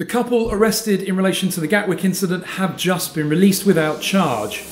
The couple arrested in relation to the Gatwick incident have just been released without charge.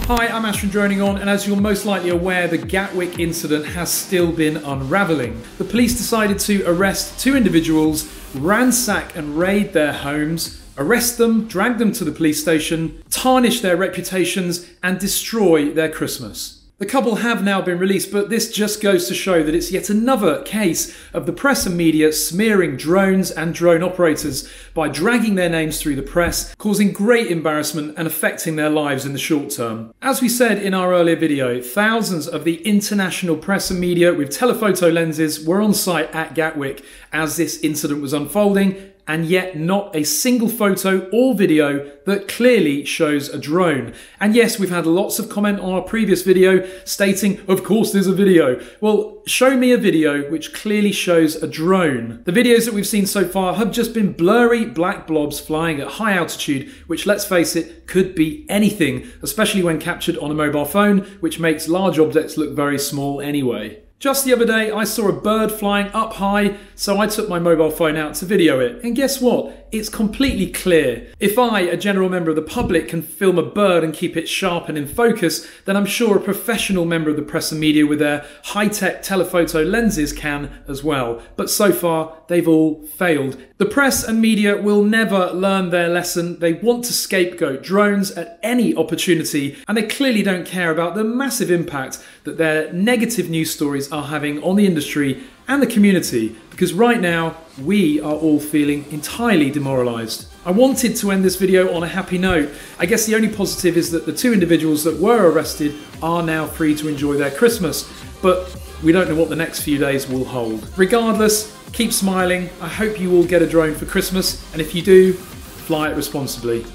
Hi, I'm Ash from DroningON, and as you're most likely aware, the Gatwick incident has still been unravelling. The police decided to arrest two individuals, ransack and raid their homes, arrest them, drag them to the police station, tarnish their reputations, and destroy their Christmas. The couple have now been released, but this just goes to show that it's yet another case of the press and media smearing drones and drone operators by dragging their names through the press, causing great embarrassment and affecting their lives in the short term. As we said in our earlier video, thousands of the international press and media with telephoto lenses were on site at Gatwick as this incident was unfolding, and yet not a single photo or video that clearly shows a drone. And yes, we've had lots of comment on our previous video stating, of course there's a video. Well, show me a video which clearly shows a drone. The videos that we've seen so far have just been blurry black blobs flying at high altitude, which, let's face it, could be anything, especially when captured on a mobile phone, which makes large objects look very small anyway. Just the other day, I saw a bird flying up high, so I took my mobile phone out to video it. And guess what? It's completely clear. If I, a general member of the public, can film a bird and keep it sharp and in focus, then I'm sure a professional member of the press and media with their high-tech telephoto lenses can as well. But so far, they've all failed. The press and media will never learn their lesson. They want to scapegoat drones at any opportunity, and they clearly don't care about the massive impact that their negative news stories are having on the industry and the community, because right now we are all feeling entirely demoralised. I wanted to end this video on a happy note. I guess the only positive is that the two individuals that were arrested are now free to enjoy their Christmas, but we don't know what the next few days will hold. Regardless, keep smiling. I hope you all get a drone for Christmas, and if you do, fly it responsibly.